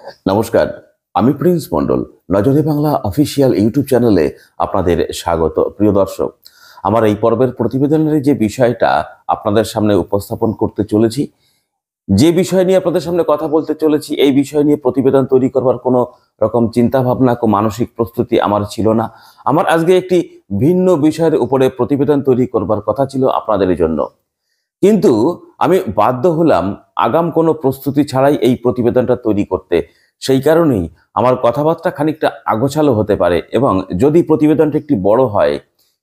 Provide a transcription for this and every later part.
নমস্কার, আমি প্রিন্স মণ্ডল। নজরে বাংলা অফিসিয়াল ইউটিউব চ্যানেলে আপনাদের স্বাগত। প্রিয় দর্শক, আমার এই পর্বের প্রতিবেদনের যে বিষয়টা আপনাদের সামনে উপস্থাপন করতে চলেছি, যে বিষয় নিয়ে আপনাদের সামনে কথা বলতে চলেছি, এই বিষয় নিয়ে প্রতিবেদন তৈরি করবার কোনো রকম চিন্তা ভাবনা, মানসিক প্রস্তুতি আমার ছিল না। আমার আজকে একটি ভিন্ন বিষয়ের উপরে প্রতিবেদন তৈরি করবার কথা ছিল আপনাদের জন্য, কিন্তু আমি বাধ্য হলাম আগাম কোনো প্রস্তুতি ছাড়াই এই প্রতিবেদনটা তৈরি করতে। সেই কারণেই আমার কথাবার্তা খানিকটা আগোছালো হতে পারে, এবং যদি প্রতিবেদনটা একটি বড় হয়,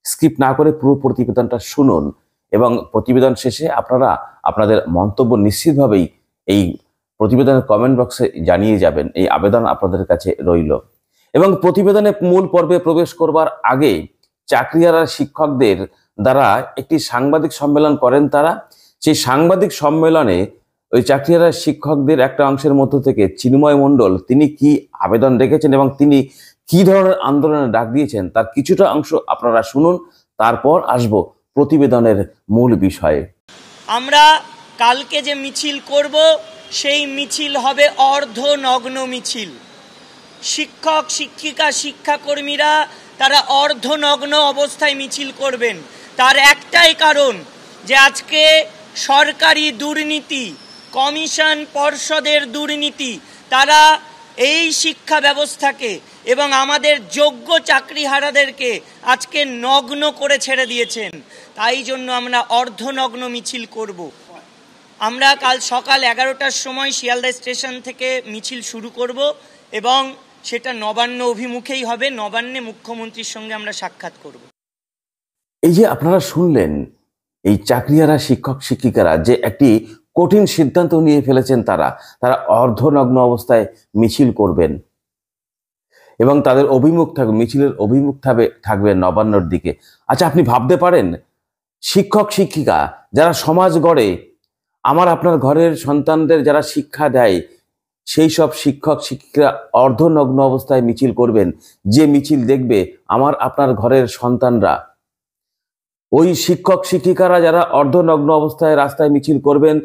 স্কিপ না করে পুরো প্রতিবেদনটা শুনুন, এবং প্রতিবেদন শেষে আপনারা আপনাদের মন্তব্য নিশ্চিতভাবেই এই প্রতিবেদনের কমেন্ট বক্সে জানিয়ে যাবেন। এই আবেদন আপনাদের কাছে রইল। এবং প্রতিবেদনের মূল পর্বে প্রবেশ করবার আগে চাকরিহারা শিক্ষকদের দ্বারা একটি সাংবাদিক সম্মেলন করেন তারা। সেই সাংবাদিক সম্মেলনে ওই চাকরিহারা শিক্ষকদের একটা অংশের মধ্য থেকে চিন্ময় মণ্ডল তিনি কি আবেদন রেখেছেন এবং তিনি কি ধরনের আন্দোলনে ডাক দিয়েছেন তার কিছুটা অংশ আপনারা শুনুন, তারপর আসব প্রতিবেদনের মূল বিষয়ে। আমরা কালকে যে মিছিল করব সেই মিছিল হবে অর্ধনগ্ন মিছিল। শিক্ষক শিক্ষিকা শিক্ষাকর্মীরা তারা অর্ধনগ্ন অবস্থায় মিছিল করবেন। তার একটাই কারণ যে আজকে সরকারি দুর্নীতি, কমিশন পর্ষদের দুর্নীতি, তারা এই শিক্ষা ব্যবস্থাকে এবং আমাদের যোগ্য চাকরিহারাদেরকে আজকে নগ্ন করে ছেড়ে দিয়েছেন। তাই জন্য আমরা অর্ধনগ্ন মিছিল করব। আমরা কাল সকাল 11টার সময় শিয়ালদা স্টেশন থেকে মিছিল শুরু করব এবং সেটা নবান্ন অভিমুখেই হবে। নবান্নে মুখ্যমন্ত্রীর সঙ্গে আমরা সাক্ষাৎ করব। এই যে আপনারা শুনলেন, এই চাকরিহারা শিক্ষক শিক্ষিকারা যে একটি কঠিন সিদ্ধান্ত নিয়ে ফেলেছেন, তারা অর্ধনগ্ন অবস্থায় মিছিল করবেন এবং তাদের অভিমুখ থাকবে, মিছিলের অভিমুখ থাকবে নবান্নর দিকে। আচ্ছা, আপনি ভাবতে পারেন, শিক্ষক শিক্ষিকা যারা সমাজ গড়ে, আমার আপনার ঘরের সন্তানদের যারা শিক্ষা দেয়, সেই সব শিক্ষক শিক্ষিকা অর্ধনগ্ন অবস্থায় মিছিল করবেন, যে মিছিল দেখবে আমার আপনার ঘরের সন্তানরা। ওই শিক্ষক শিক্ষিকারা যারা অর্ধনগ্ন অবস্থায় রাস্তায় মিছিল করবেন,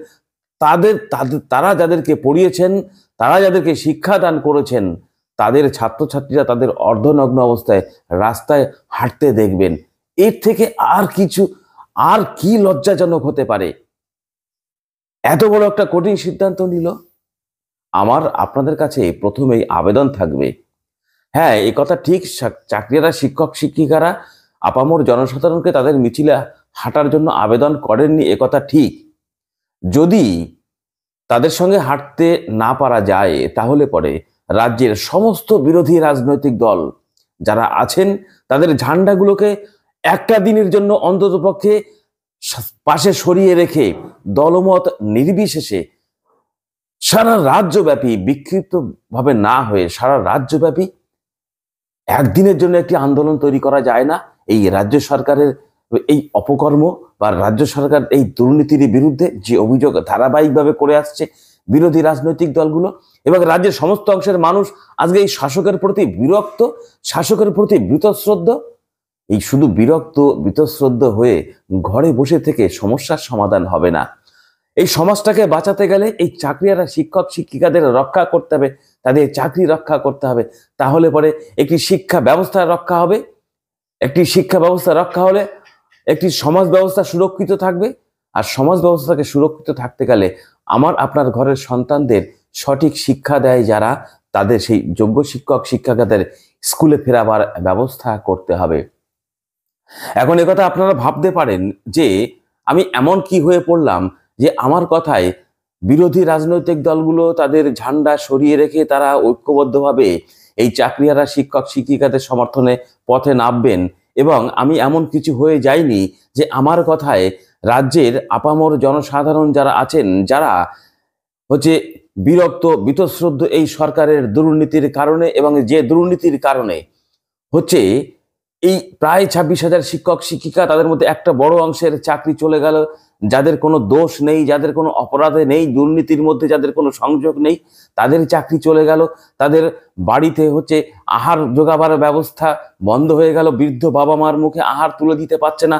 তারা যাদেরকে পড়িয়েছেন, তারা যাদেরকে শিক্ষা দান করেছেন, তাদের ছাত্রছাত্রীরা তাদের অর্ধনগ্ন অবস্থায় রাস্তায় হাঁটতে দেখবেন। এর থেকে আর কি লজ্জাজনক হতে পারে? এত বড় একটা কঠিন সিদ্ধান্ত নিল। আমার আপনাদের কাছে প্রথমেই আবেদন থাকবে, হ্যাঁ, এই কথা ঠিক, চাকরিহারা শিক্ষক শিক্ষিকারা আপামর জনসাধারণকে তাদের মিছিলে হাঁটার জন্য আবেদন করেননি, একথা ঠিক। যদি তাদের সঙ্গে হাঁটতে না পারা যায়, তাহলে পরে রাজ্যের সমস্ত বিরোধী রাজনৈতিক দল যারা আছেন তাদের ঝান্ডাগুলোকে একটা দিনের জন্য অন্ততপক্ষে পাশে সরিয়ে রেখে দলমত নির্বিশেষে সারা রাজ্যব্যাপী, বিক্ষিপ্ত ভাবে না হয়ে সারা রাজ্যব্যাপী একদিনের জন্য একটি আন্দোলন তৈরি করা যায় না এই রাজ্য সরকারের এই অপকর্ম বা রাজ্য সরকার এই দুর্নীতির বিরুদ্ধে যে অভিযোগ ধারাবাহিকভাবে করে আসছে বিরোধী রাজনৈতিক দলগুলো, এবং রাজ্যের সমস্ত অংশের মানুষ আজকে এই শাসকের প্রতি বিরক্ত, শাসকের প্রতি বীতশ্রদ্ধ। এই শুধু বিরক্ত বীতশ্রদ্ধ হয়ে ঘরে বসে থেকে সমস্যার সমাধান হবে না। এই সমাজটাকে বাঁচাতে গেলে এই চাকরিহারা শিক্ষক শিক্ষিকাদের রক্ষা করতে হবে, তাদের চাকরি রক্ষা করতে হবে। তাহলে পরে একটি শিক্ষা ব্যবস্থা রক্ষা হবে। একটি শিক্ষা ব্যবস্থা রক্ষা হলে একটি সমাজ ব্যবস্থা সুরক্ষিত থাকবে। আর সমাজ ব্যবস্থাকে সুরক্ষিত থাকতে গেলে আমার আপনার ঘরের সন্তানদের সঠিক শিক্ষা দেয় যারা, তাদের সেই যোগ্য শিক্ষক শিক্ষিকাদের স্কুলে ফেরাবার ব্যবস্থা করতে হবে। এখন একথা আপনারা ভাবতে পারেন যে আমি এমন কি হয়ে পড়লাম যে আমার কথায় বিরোধী রাজনৈতিক দলগুলো তাদের ঝান্ডা সরিয়ে রেখে তারা ঐক্যবদ্ধভাবে এই চাকরিহারা শিক্ষক শিক্ষিকাদের সমর্থনে পথে নামবেন, এবং আমি এমন কিছু হয়ে যাইনি যে আমার কথায় রাজ্যের আপামর জনসাধারণ যারা আছেন, যারা হচ্ছে বিরক্ত বীতশ্রদ্ধ এই সরকারের দুর্নীতির কারণে, এবং যে দুর্নীতির কারণে হচ্ছে এই প্রায় 26,000 শিক্ষক শিক্ষিকা, তাদের মধ্যে একটা বড় অংশের চাকরি চলে গেল, যাদের কোনো দোষ নেই, যাদের কোনো অপরাধে নেই, দুর্নীতির মধ্যে যাদের কোনো সংযোগ নেই, তাদের চাকরি চলে গেল। তাদের বাড়িতে হচ্ছে আহার জোগাবার ব্যবস্থা বন্ধ হয়ে গেল, বৃদ্ধ বাবা মার মুখে আহার তুলে দিতে পারছে না,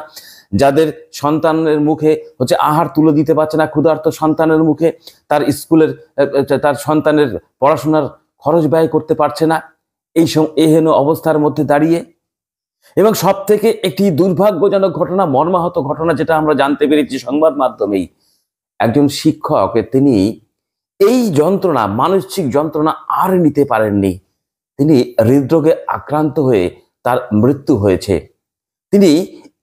যাদের সন্তানের মুখে হচ্ছে আহার তুলে দিতে পারছে না, ক্ষুধার্ত সন্তানের মুখে তার স্কুলের তার সন্তানের পড়াশোনার খরচ ব্যয় করতে পারছে না এই এহেন অবস্থার মধ্যে দাঁড়িয়ে। এবং সব থেকে একটি দুর্ভাগ্যজনক ঘটনা, মর্মাহত ঘটনা, যেটা আমরা জানতে পেরেছি সংবাদ মাধ্যমেই, একজন শিক্ষক তিনি এই যন্ত্রণা, মানসিক যন্ত্রণা আর নিতে পারেননি। তিনি হৃদরোগে আক্রান্ত হয়ে তার মৃত্যু হয়েছে। তিনি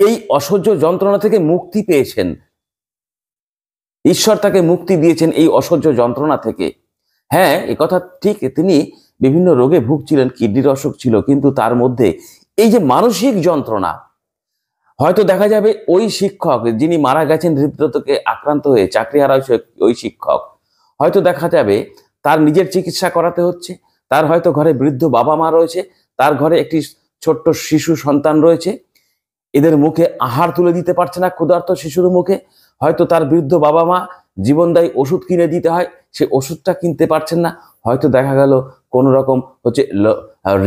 এই অসহ্য যন্ত্রণা থেকে মুক্তি পেয়েছেন, ঈশ্বর তাকে মুক্তি দিয়েছেন এই অসহ্য যন্ত্রণা থেকে। হ্যাঁ, একথা ঠিক, তিনি বিভিন্ন রোগে ভুগছিলেন, কিডনির অসুখ ছিল, কিন্তু তার মধ্যে এই যে মানসিক যন্ত্রণা, হয়তো দেখা যাবে ওই শিক্ষক যিনি মারা গেছেন হৃদরোগে আক্রান্ত হয়ে, চাকরিহারা ওই শিক্ষক, হয়তো দেখা যাবে তার নিজের চিকিৎসা করাতে হচ্ছে, তার হয়তো ঘরে বৃদ্ধ বাবা মা রয়েছে, তার ঘরে একটি ছোট্ট শিশু সন্তান রয়েছে, এদের মুখে আহার তুলে দিতে পারছে না, ক্ষুধার্ত শিশুর মুখে। হয়তো তার বৃদ্ধ বাবা মা জীবনদায়ী ওষুধ কিনে দিতে হয়, সে ওষুধটা কিনতে পারছেন না। হয়তো দেখা গেল কোনো রকম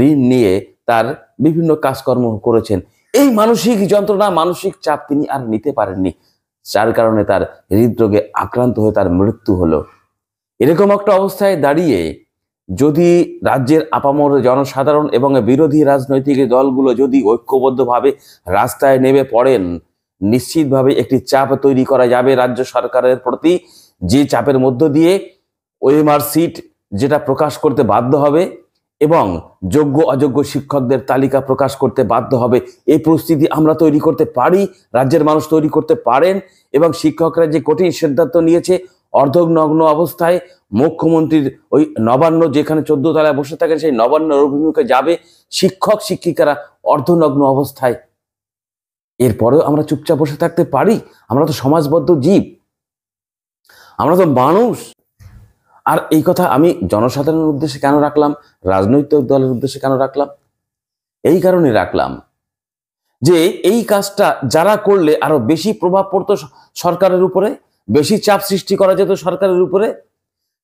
ঋণ নিয়ে তার বিভিন্ন কাজকর্ম করেছেন। এই মানসিক যন্ত্রণা, মানসিক চাপ তিনি আর নিতে পারেননি, যার কারণে তার হৃদরোগে আক্রান্ত হয়ে তার মৃত্যু হলো। এরকম একটা অবস্থায় দাঁড়িয়ে যদি রাজ্যের আপামর জনসাধারণ এবং বিরোধী রাজনৈতিক দলগুলো যদি ঐক্যবদ্ধভাবে রাস্তায় নেমে পড়েন, নিশ্চিতভাবে একটি চাপ তৈরি করা যাবে রাজ্য সরকারের প্রতি, যে চাপের মধ্য দিয়ে ওএমআর সিট যেটা প্রকাশ করতে বাধ্য হবে এবং যোগ্য অযোগ্য শিক্ষকদের তালিকা প্রকাশ করতে বাধ্য হবে। এই পরিস্থিতি আমরা তৈরি করতে পারি, রাজ্যের মানুষ তৈরি করতে পারেন। এবং শিক্ষকরা যে কঠিন সিদ্ধান্ত নিয়েছে, অর্ধনগ্ন অবস্থায় মুখ্যমন্ত্রীর ওই নবান্ন, যেখানে 14 তলায় বসে থাকেন, সেই নবান্নর অভিমুখে যাবে শিক্ষক শিক্ষিকারা অর্ধনগ্ন অবস্থায়। এরপরেও আমরা চুপচাপ বসে থাকতে পারি? আমরা তো সমাজবদ্ধ জীব, আমরা তো মানুষ। আর এই কথা আমি জনসাধারণের উদ্দেশ্যে কেন রাখলাম, রাজনৈতিক দলের উদ্দেশ্যে কেন রাখলাম? এই কারণে রাখলাম যে এই কাজটা যারা করলে আরো বেশি প্রভাব পড়তো সরকারের উপরে, বেশি চাপ সৃষ্টি করা যেত সরকারের উপরে,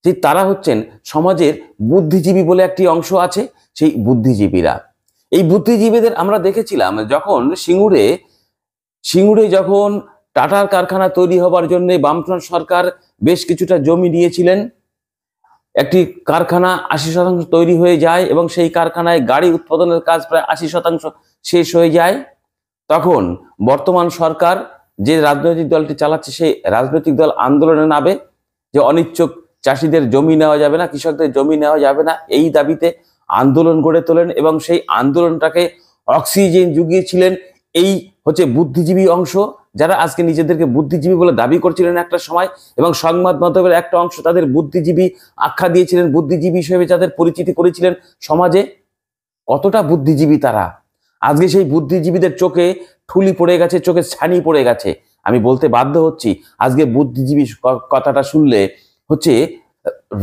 যে তারা হচ্ছেন সমাজের বুদ্ধিজীবী বলে একটি অংশ আছে, সেই বুদ্ধিজীবীরা। এই বুদ্ধিজীবীদের আমরা দেখেছিলাম যখন সিঙ্গুরে যখন টাটার কারখানা তৈরি হবার জন্য বামফ্রন্ট সরকার বেশ কিছুটা জমি নিয়েছিলেন, একটি কারখানা 80% তৈরি হয়ে যায় এবং সেই কারখানায় গাড়ি উৎপাদনের কাজ প্রায় 80% শেষ হয়ে যায়। তখন বর্তমান সরকার যে রাজনৈতিক দলটি চালাচ্ছে, সেই রাজনৈতিক দল আন্দোলনে নামে যে অনিচ্ছুক চাষিদের জমি নেওয়া যাবে না, কৃষকদের জমি নেওয়া যাবে না, এই দাবিতে আন্দোলন গড়ে তোলেন। এবং সেই আন্দোলনটাকে অক্সিজেন জুগিয়েছিলেন এই বুদ্ধিজীবী অংশ, যারা আজকে নিজেদেরকে বুদ্ধিজীবী বলে দাবি করছিলেন একটা সময়, এবং সংবাদ মাধ্যমের একটা অংশ তাদের বুদ্ধিজীবী আখ্যা দিয়েছিলেন, বুদ্ধিজীবী হিসেবে যাদের পরিচিতি করেছিলেন সমাজে। কতটা বুদ্ধিজীবী তারা! আজকে সেই বুদ্ধিজীবীদের চোখে ঠুলি পড়ে গেছে, চোখে ছানি পড়ে গেছে। আমি বলতে বাধ্য হচ্ছি, আজকে বুদ্ধিজীবী কথাটা শুনলে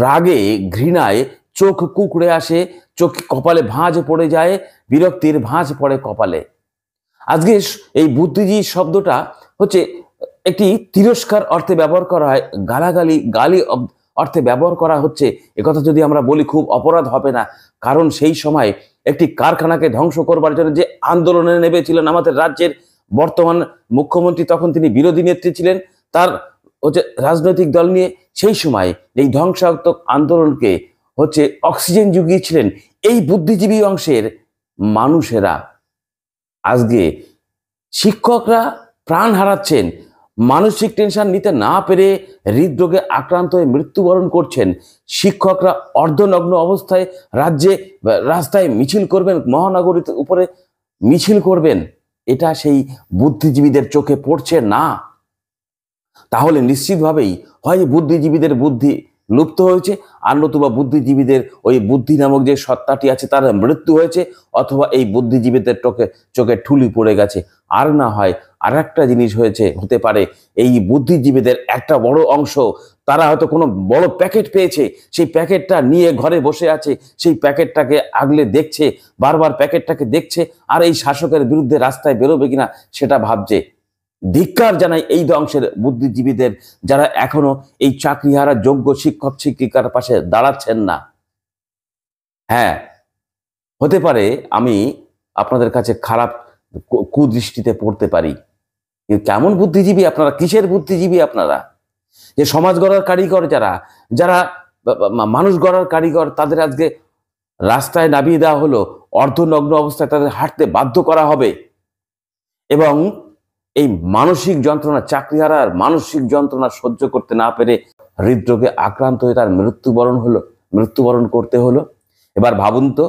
রাগে ঘৃণায় চোখ কুকড়ে আসে, চোখ কপালে ভাঁজ পড়ে যায়, বিরক্তির ভাঁজ পড়ে কপালে। আজকে এই বুদ্ধিজীবী শব্দটা একটি তিরস্কার অর্থে ব্যবহার করা হয়, গালি অর্থে ব্যবহার করা হচ্ছে। একথা যদি আমরা বলি খুব অপরাধ হবে না, কারণ সেই সময় একটি কারখানাকে ধ্বংস করবার জন্য যে আন্দোলনে নেমেছিলেন আমাদের রাজ্যের বর্তমান মুখ্যমন্ত্রী, তখন তিনি বিরোধী নেত্রী ছিলেন, তার রাজনৈতিক দল নিয়ে সেই সময় এই ধ্বংসাত্মক আন্দোলনকে অক্সিজেন জুগিয়েছিলেন এই বুদ্ধিজীবী অংশের মানুষেরা। আজকে শিক্ষকরা প্রাণ হারাচ্ছেন, মানসিক টেনশন নিতে না পেরে হৃদরোগে আক্রান্ত হয়ে মৃত্যুবরণ করছেন। শিক্ষকরা অর্ধনগ্ন অবস্থায় রাস্তায় মিছিল করবেন, মহানগরীর উপরে মিছিল করবেন, এটা সেই বুদ্ধিজীবীদের চোখে পড়ছে না। তাহলে নিশ্চিতভাবেই হয় বুদ্ধিজীবীদের বুদ্ধি লুপ্ত হয়েছে, আর নতুবা বুদ্ধিজীবীদের ওই বুদ্ধি নামক যে সত্তাটি আছে তার মৃত্যু হয়েছে, অথবা এই বুদ্ধিজীবীদের চোখে ঠুলি পড়ে গেছে। আর না হয় আর একটা জিনিস হতে পারে, এই বুদ্ধিজীবীদের একটা বড় অংশ তারা হয়তো কোনো বড় প্যাকেট পেয়েছে, সেই প্যাকেটটা নিয়ে ঘরে বসে আছে, সেই প্যাকেটটাকে আগলে দেখছে, বারবার প্যাকেটটাকে দেখছে, আর এই শাসকের বিরুদ্ধে রাস্তায় বেরোবে কিনা সেটা ভাবছে। ধিক্কার জানাই এই অংশের বুদ্ধিজীবীদের, যারা এখনো এই চাকরিহারা যোগ্য শিক্ষক শিক্ষিকার পাশে দাঁড়াচ্ছেন না। হ্যাঁ, হতে পারে আমি আপনাদের কাছে খারাপ কুদৃষ্টিতে পড়তে পারি, কিন্তু কেমন বুদ্ধিজীবী আপনারা? কিসের বুদ্ধিজীবী আপনারা? যে সমাজ গড়ার কারিগর, যারা মানুষ গড়ার কারিগর, তাদের আজকে রাস্তায় নামিয়ে দেওয়া হলো, অর্ধনগ্ন অবস্থায় তাদের হাঁটতে বাধ্য করা হবে এবং এই মানসিক যন্ত্রণা, চাকরিহারার মানসিক যন্ত্রণা সহ্য করতে না পেরে হৃদরোগে আক্রান্ত হয়ে তার মৃত্যুবরণ করতে হলো। এবার ভাবুন তো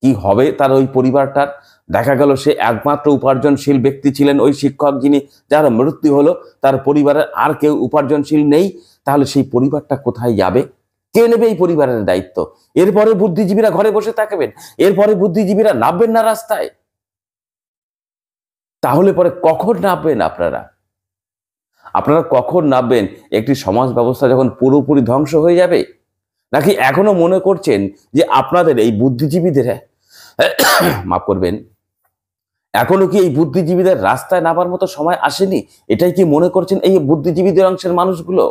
কি হবে তার ওই পরিবারটার। দেখা গেল সে একমাত্র উপার্জনশীল ব্যক্তি ছিলেন, ওই শিক্ষক যিনি, যার মৃত্যু হলো, তার পরিবারের আর কেউ উপার্জনশীল নেই। তাহলে সেই পরিবারটা কোথায় যাবে? কে নেবে এই পরিবারের দায়িত্ব? এরপরে বুদ্ধিজীবীরা ঘরে বসে থাকবেন? এরপরে বুদ্ধিজীবীরা নামবেন না রাস্তায়? তাহলে পরে কখন নামবেন আপনারা কখন নামবেন? একটি সমাজ ব্যবস্থা যখন পুরোপুরি ধ্বংস হয়ে যাবে? নাকি এখনো মনে করছেন যে আপনাদের এই বুদ্ধিজীবীদের মাফ করবেন, এখনো কি এই বুদ্ধিজীবীদের রাস্তায় নামার মতো সময় আসেনি? এটাই কি মনে করছেন এই বুদ্ধিজীবীদের অংশের মানুষগুলো?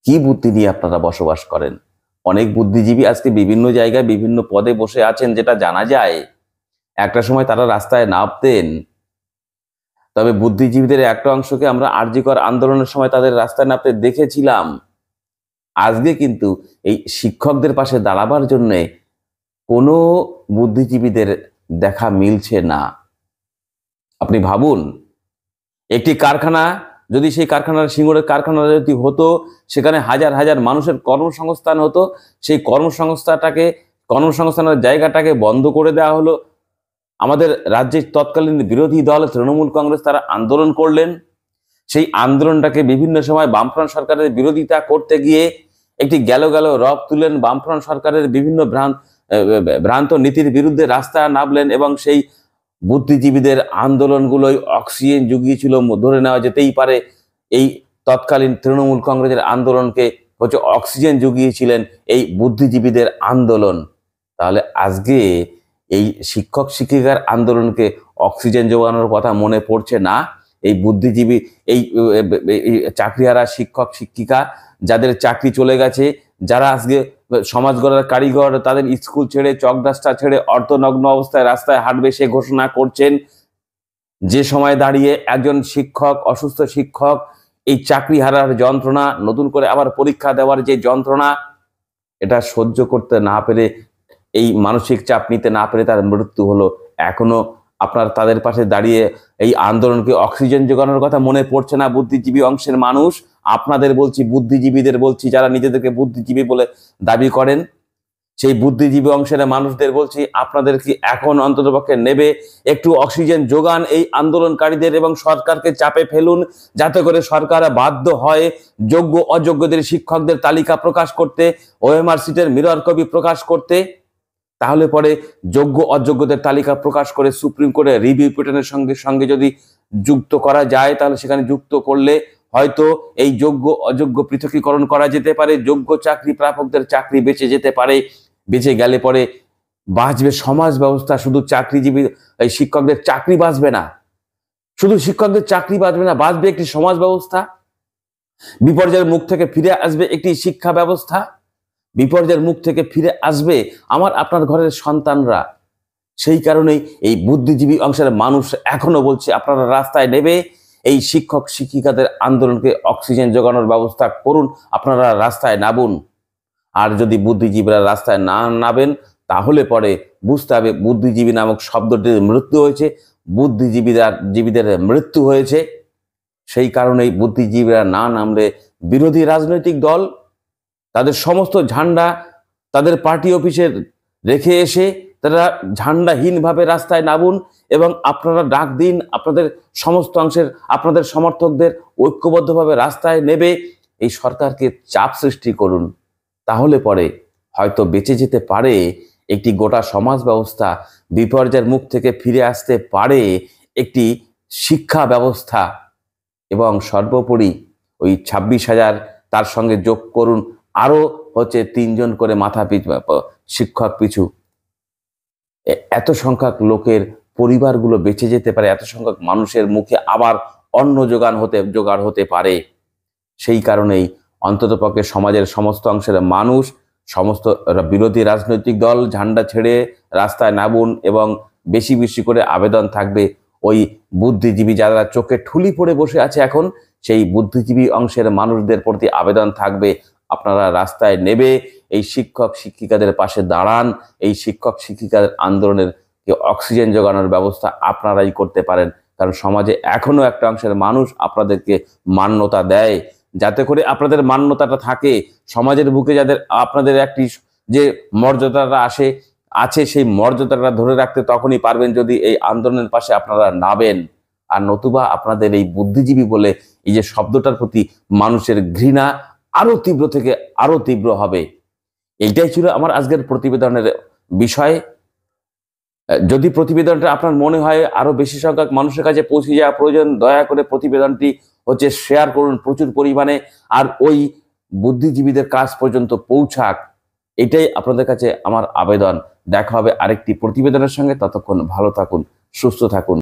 কি বুদ্ধি নিয়ে আপনারা বসবাস করেন? অনেক বুদ্ধিজীবী আজকে বিভিন্ন জায়গায় বিভিন্ন পদে বসে আছেন, যেটা জানা যায়। একটা সময় তারা রাস্তায় নামতেন, তবে বুদ্ধিজীবীদের একটা অংশকে আমরা আরজিকর আন্দোলনের সময় তাদের রাস্তায় নামতে দেখেছিলাম। আজকে কিন্তু এই শিক্ষকদের পাশে দাঁড়াবার জন্য কোনো বুদ্ধিজীবীদের দেখা মিলছে না। আপনি ভাবুন, একটি কারখানা, যদি সেই কারখানার সিঙ্গুরের কারখানা যদি হতো, সেখানে হাজার হাজার মানুষের কর্মসংস্থান হতো, সেই কর্মসংস্থানের জায়গাটাকে বন্ধ করে দেওয়া হলো। আমাদের রাজ্যের তৎকালীন বিরোধী দল তৃণমূল কংগ্রেস তারা আন্দোলন করলেন। সেই আন্দোলনটাকে বিভিন্ন সময় বামফ্রন্ট সরকারের বিরোধিতা করতে গিয়ে একটি গেল রব তুলেন, বামফ্রন্ট সরকারের বিভিন্ন ভ্রান্ত নীতির বিরুদ্ধে রাস্তায় নামলেন এবং সেই বুদ্ধিজীবীদের আন্দোলনগুলোই অক্সিজেন জুগিয়েছিল। ধরে নেওয়া যেতেই পারে এই তৎকালীন তৃণমূল কংগ্রেসের আন্দোলনকে হচ্ছে অক্সিজেন জুগিয়েছিলেন এই বুদ্ধিজীবীদের আন্দোলন। তাহলে আজকে এই শিক্ষক শিক্ষিকার আন্দোলনকে অক্সিজেন যোগানোর কথা মনে পড়ছে না? এই বুদ্ধিজীবী, এই চাকরিহারা শিক্ষক শিক্ষিকা, যাদের চাকরি চলে গেছে, যারা আজকে সমাজ গড়ার কারিগর, তাদের স্কুল ছেড়ে, চকডাস্টা ছেড়ে অর্ধনগ্ন অবস্থায় রাস্তায় হাঁটবে সে ঘোষণা করছেন। যে সময় দাঁড়িয়ে একজন শিক্ষক, অসুস্থ শিক্ষক, এই চাকরি হারার যন্ত্রণা, নতুন করে আবার পরীক্ষা দেওয়ার যে যন্ত্রণা, এটা সহ্য করতে না পেরে, এই মানসিক চাপ নিতে না পেরে তার মৃত্যু হলো। এখনো আপনার তাদের পাশে দাঁড়িয়ে এই আন্দোলনকে অক্সিজেন যোগানোর কথা মনে পড়ছে না বুদ্ধিজীবী অংশের মানুষ? আপনাদের বলছি, বুদ্ধিজীবীদের বলছি, যারা নিজেদেরকে বুদ্ধিজীবী বলে দাবি করেন, সেই বুদ্ধিজীবী অংশের মানুষদের বলছি, আপনাদের কি এখন অন্ততপক্ষে নেবে? একটু অক্সিজেন যোগান এই আন্দোলনকারীদের এবং সরকারকে চাপে ফেলুন, যাতে করে সরকার বাধ্য হয় যোগ্য অযোগ্যদের শিক্ষকদের তালিকা প্রকাশ করতে, ওএমআর সিটের মিরর কপি প্রকাশ করতে। তাহলে পরে যোগ্য অযোগ্যদের তালিকা প্রকাশ করে সুপ্রিম কোর্টের রিভিউ পিটিশনের সঙ্গে যদি যুক্ত করা যায়, তাহলে সেখানে যুক্ত করলে হয়তো এই যোগ্য অযোগ্য পৃথকীকরণ করা যেতে পারে, যোগ্য চাকরি প্রাপকদের চাকরি বেঁচে যেতে পারে। বেঁচে গেলে পরে বাঁচবে সমাজ ব্যবস্থা। শুধু চাকরিজীবী এই শিক্ষকদের চাকরি বাঁচবে না, শুধু শিক্ষকদের চাকরি বাঁচবে না, বাঁচবে একটি সমাজ ব্যবস্থা। বিপর্যয়ের মুখ থেকে ফিরে আসবে একটি শিক্ষা ব্যবস্থা, বিপর্যয়ের মুখ থেকে ফিরে আসবে আমার আপনার ঘরের সন্তানরা। সেই কারণেই এই বুদ্ধিজীবী অংশের মানুষ এখনো বলছে, আপনারা রাস্তায় নেবে এই শিক্ষক শিক্ষিকাদের আন্দোলনকে অক্সিজেন যোগানোর ব্যবস্থা করুন, আপনারা রাস্তায় নামুন। আর যদি বুদ্ধিজীবীরা রাস্তায় না নামেন, তাহলে পরে বুঝতে হবে বুদ্ধিজীবী নামক শব্দটির মৃত্যু হয়েছে, বুদ্ধিজীবীদের মৃত্যু হয়েছে। সেই কারণেই বুদ্ধিজীবীরা না নামলে বিরোধী রাজনৈতিক দল তাদের সমস্ত ঝান্ডা তাদের পার্টি অফিসে রেখে এসে তারা ঝান্ডাহীনভাবে রাস্তায় নামুন এবং আপনারা ডাক দিন আপনাদের সমস্ত অংশের আপনাদের সমর্থকদের ঐক্যবদ্ধভাবে রাস্তায় নেবে এই সরকারকে চাপ সৃষ্টি করুন। তাহলে পরে হয়তো বেঁচে যেতে পারে একটি গোটা সমাজ ব্যবস্থা, বিপর্যয়ের মুখ থেকে ফিরে আসতে পারে একটি শিক্ষা ব্যবস্থা, এবং সর্বোপরি ওই 26,000 তার সঙ্গে যোগ করুন আরো হচ্ছে 3 জন করে মাথা পিছু শিক্ষক পিছু, এত সংখ্যক লোকের পরিবারগুলো বেঁচে যেতে পারে, এত সংখ্যক মানুষের মুখে আবার অন্ন জোগাড় হতে পারে। সেই কারণেই অন্ততপক্ষে সমাজের সমস্ত অংশের মানুষ, সমস্ত বিরোধী রাজনৈতিক দল ঝান্ডা ছেড়ে রাস্তায় নামুন এবং বেশি বেশি করে আবেদন থাকবে ওই বুদ্ধিজীবী যারা চোখে ঠুলি পড়ে বসে আছে এখন, সেই বুদ্ধিজীবী অংশের মানুষদের প্রতি আবেদন থাকবে, আপনারা রাস্তায় নেবে এই শিক্ষক শিক্ষিকাদের পাশে দাঁড়ান। এই শিক্ষক শিক্ষিকাদের আন্দোলনের অক্সিজেন যোগানোর ব্যবস্থা আপনারাই করতে পারেন, কারণ সমাজে এখনো একটা অংশের মানুষ আপনাদেরকে মান্যতা দেয়। যাতে করে আপনাদের মান্যতাটা থাকে, সমাজের বুকে যাদের আপনাদের একটি যে মর্যাদাটা আছে সেই মর্যাদাটা ধরে রাখতে তখনই পারবেন যদি এই আন্দোলনের পাশে আপনারা নামেন। আর নতুবা আপনাদের এই বুদ্ধিজীবী বলে এই যে শব্দটার প্রতি মানুষের ঘৃণা আরো তীব্র থেকে আরো তীব্র হবে। এইটাই ছিল আমার আজকের প্রতিবেদনের বিষয়। যদি প্রতিবেদনটা আপনার মনে হয় আরো বেশি সংখ্যক মানুষের কাছে পৌঁছে যাওয়া প্রয়োজন, দয়া করে প্রতিবেদনটি শেয়ার করুন প্রচুর পরিমাণে, আর ওই বুদ্ধিজীবীদের কাছ পর্যন্ত পৌঁছাক। এটাই আপনাদের কাছে আমার আবেদন। দেখা হবে আরেকটি প্রতিবেদনের সঙ্গে। ততক্ষণ ভালো থাকুন, সুস্থ থাকুন।